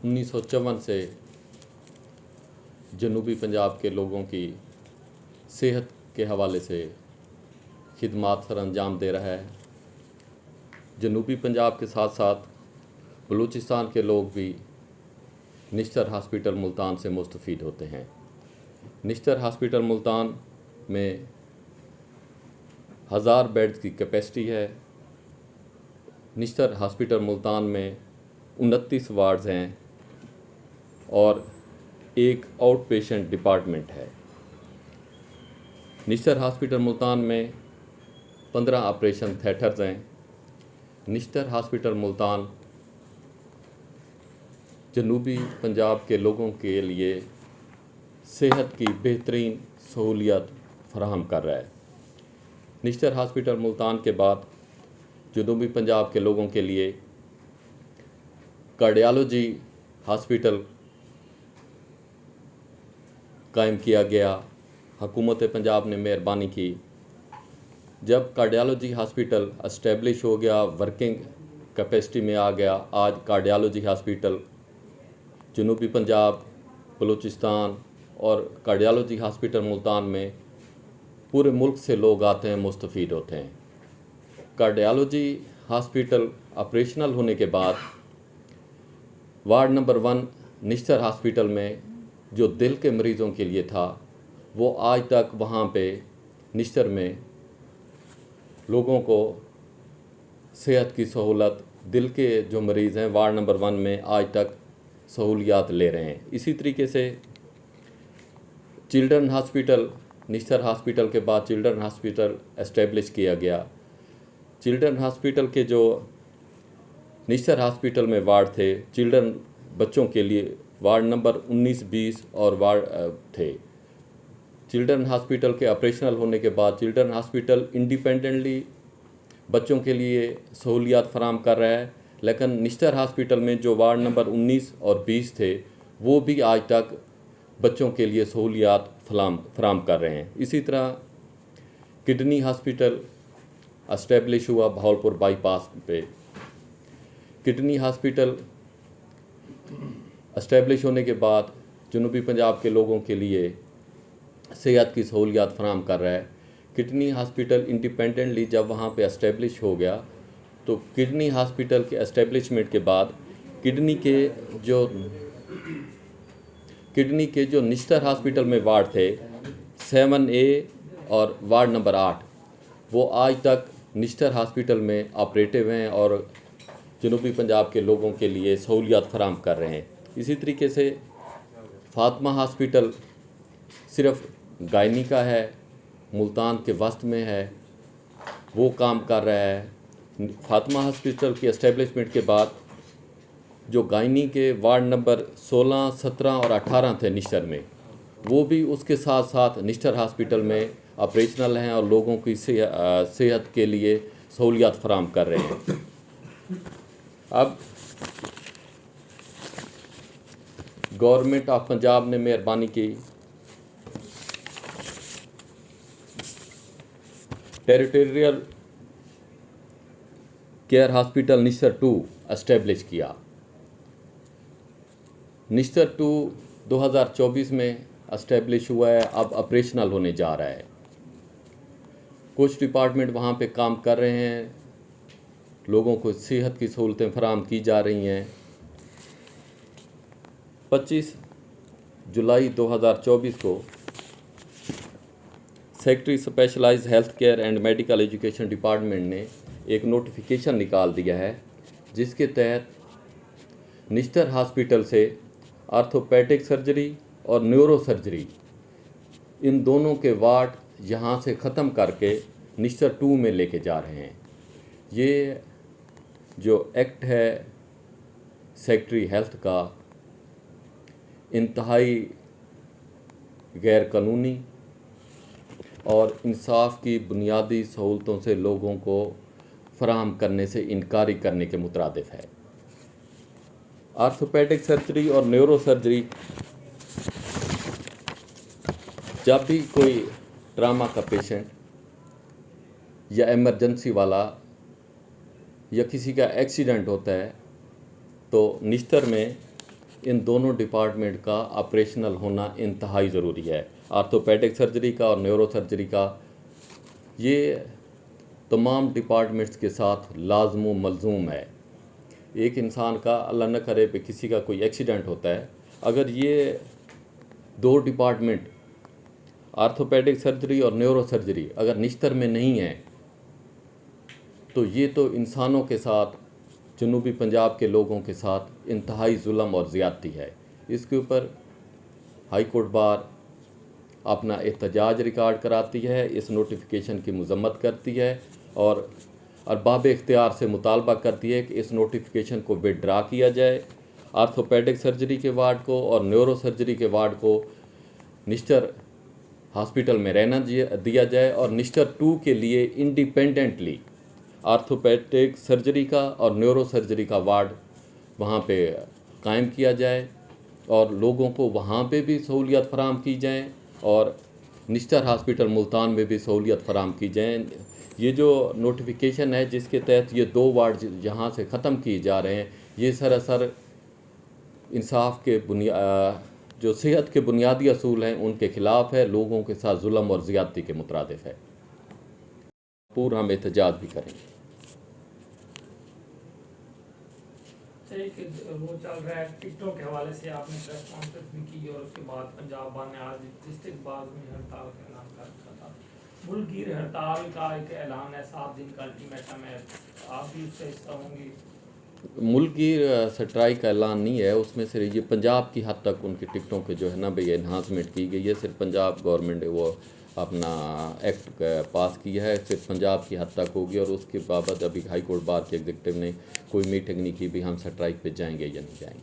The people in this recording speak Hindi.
1954 से जनूबी पंजाब के लोगों की सेहत के हवाले से खिदमात सर अंजाम दे रहा है। जनूबी पंजाब के साथ साथ बलूचिस्तान के लोग भी निश्तर हॉस्पिटल मुल्तान से मुस्तफ़ीद होते हैं। निश्तर हॉस्पिटल मुल्तान में 1000 बेड्स की कैपेसिटी है। निश्तर हॉस्पिटल मुल्तान में 29 वार्ड्स हैं और एक आउट पेशेंट डिपार्टमेंट है। निश्तर हॉस्पिटल मुल्तान में 15 ऑपरेशन थिएटर्स हैं। निश्तर हॉस्पिटल मुल्तान जनूबी पंजाब के लोगों के लिए सेहत की बेहतरीन सहूलियत फराहम कर रहा है। निश्तर हॉस्पिटल मुल्तान के बाद जनूबी पंजाब के लोगों के लिए कार्डियोलॉजी हॉस्पिटल कायम किया गया। हुकूमत पंजाब ने मेहरबानी की। जब कार्डियोलॉजी हॉस्पिटल एस्टेब्लिश हो गया, वर्किंग कैपेसिटी में आ गया, आज कार्डियोलॉजी हॉस्पिटल जनूबी पंजाब, बलूचिस्तान और कार्डियोलॉजी हॉस्पिटल मुल्तान में पूरे मुल्क से लोग आते हैं, मुस्तफ़ीद होते हैं। कार्डियोलॉजी हॉस्पिटल ऑपरेशनल होने के बाद वार्ड नंबर 1 निश्तर हॉस्पिटल में जो दिल के मरीज़ों के लिए था, वो आज तक वहाँ पे निश्तर में लोगों को सेहत की सहूलत, दिल के जो मरीज़ हैं वार्ड नंबर 1 में आज तक सहूलियात ले रहे हैं। इसी तरीके से चिल्ड्रन हॉस्पिटल, निश्तर हॉस्पिटल के बाद चिल्ड्रन हॉस्पिटल एस्टेब्लिश किया गया। चिल्ड्रन हॉस्पिटल के जो निश्तर हॉस्पिटल में वार्ड थे चिल्ड्रन बच्चों के लिए, वार्ड नंबर 19, 20 और वार्ड थे। चिल्ड्रन हॉस्पिटल के ऑपरेशनल होने के बाद चिल्ड्रन हॉस्पिटल इंडिपेंडेंटली बच्चों के लिए सहूलियात फराम कर रहा है, लेकिन निश्तर हॉस्पिटल में जो वार्ड नंबर 19 और 20 थे वो भी आज तक बच्चों के लिए सहूलियात फराम कर रहे हैं। इसी तरह किडनी हॉस्पिटल एस्टेब्लिश हुआ भावलपुर बाईपास पे। किडनी हॉस्पिटल एस्टेब्लिश होने के बाद जनूबी पंजाब के लोगों के लिए सेहत की सहूलियात फराम कर रहा है। किडनी हॉस्पिटल इंडिपेंडेंटली जब वहाँ पे एस्टेब्लिश हो गया तो किडनी हॉस्पिटल के एस्टेब्लिशमेंट के बाद किडनी के जो निश्तर हॉस्पिटल में वार्ड थे 7A और वार्ड नंबर 8, वो आज तक निश्तर हॉस्पिटल में ऑपरेटिव हैं और जनूबी पंजाब के लोगों के लिए सहूलियत फराम कर रहे हैं। इसी तरीके से फातिमा हॉस्पिटल सिर्फ गायनी का है, मुल्तान के वस्त में है, वो काम कर रहा है। फातिमा हॉस्पिटल की एस्टेब्लिशमेंट के बाद जो गायनी के वार्ड नंबर 16, 17 और 18 थे निश्तर में, वो भी उसके साथ साथ निश्तर हॉस्पिटल में ऑपरेशनल हैं और लोगों की सेहत के लिए सहूलियत फराम कर रहे हैं। अब गवर्नमेंट ऑफ पंजाब ने मेहरबानी की, territorial care hospital Nishtar 2 establish किया। निश्तर 2 2024 में एस्टेब्लिश हुआ है, अब ऑपरेशनल होने जा रहा है। कुछ डिपार्टमेंट वहाँ पे काम कर रहे हैं, लोगों को सेहत की सहूलतें फराहम की जा रही हैं। 25 जुलाई 2024 को secretary specialised health care and medical education department ने एक नोटिफिकेशन निकाल दिया है, जिसके तहत निश्तर हॉस्पिटल से आर्थोपेडिक सर्जरी और न्यूरो सर्जरी, इन दोनों के वार्ड यहाँ से ख़त्म करके निश्तर 2 में लेके जा रहे हैं। ये जो एक्ट है सेक्रेटरी हेल्थ का, इंतहाई गैर कानूनी और इंसाफ की बुनियादी सहूलतों से लोगों को फराहम करने से इनकारी करने के मुतरादिफ है। आर्थोपेडिक सर्जरी और न्यूरो सर्जरी, जब भी कोई ट्रामा का पेशेंट या इमरजेंसी वाला या किसी का एक्सीडेंट होता है तो निश्तर में इन दोनों डिपार्टमेंट का ऑपरेशनल होना इंतहाई ज़रूरी है। आर्थोपेडिक सर्जरी का और न्यूरो सर्जरी का, ये तमाम डिपार्टमेंट्स के साथ लाजमो मलजूम है। एक इंसान का अल्लाह न करे कि किसी का कोई एक्सीडेंट होता है, अगर ये दो डिपार्टमेंट आर्थोपेडिक सर्जरी और न्यूरो सर्जरी अगर निश्तर में नहीं है तो ये तो इंसानों के साथ, जनूबी पंजाब के लोगों के साथ इंतहाई जुल्म और ज़्यादती है। इसके ऊपर हाई कोर्ट बार अपना एहतजाज रिकॉर्ड कराती है, इस नोटिफिकेशन की मजम्मत करती है और अरबाब इख्तियार से मुतालबा करती है कि इस नोटिफिकेशन को विड्रा किया जाए। आर्थोपेडिक सर्जरी के वार्ड को और न्यूरो सर्जरी के वार्ड को निश्तर हॉस्पिटल में रहना दिया जाए और निश्तर 2 के लिए इंडिपेंडेंटली आर्थोपेडिक सर्जरी का और न्यूरो सर्जरी का वार्ड वहाँ पे कायम किया जाए और लोगों को वहाँ पे भी सहूलियत फराम की जाए और निश्तर हॉस्पिटल मुल्तान में भी सहूलियत फराम की जाए। ये जो नोटिफिकेशन है जिसके तहत ये 2 वार्ड यहाँ से ख़त्म किए जा रहे हैं, ये सरासर इंसाफ के जो सेहत के बुनियादी असूल हैं उनके ख़िलाफ़ है, लोगों के साथ जुल्म और ज़्यादती के मुतरादिफ है। पूरा हम एहतजाज भी करेंगे। एक वो चल रहा है टिकटों के हवाले से, आपने प्रेस कॉन्फ्रेंस भी की और उसके बाद पंजाब बार ने आज डिस्ट्रिक्ट बार में हड़ताल का ऐलान कर रखा था। मुल्कगीर हड़ताल का एक ऐलान है, 7 दिन का अल्टीमेटम है, आप भी उससे हिस्सा होंगे? मुल्कगीर स्ट्राइक का ऐलान नहीं है, उसमें से ये पंजाब की हद तक उनकी टिकटों के जो है ना भाई एनहांसमेंट की गई है। सिर्फ पंजाब गवर्नमेंट ने वो अपना एक्ट पास किया है, सिर्फ पंजाब की हद तक होगी और उसके बाबत अभी हाई कोर्ट बार के एग्जीक्यूटिव ने कोई मीटिंग नहीं की भी हम स्ट्राइक पे जाएंगे या नहीं जाएंगे।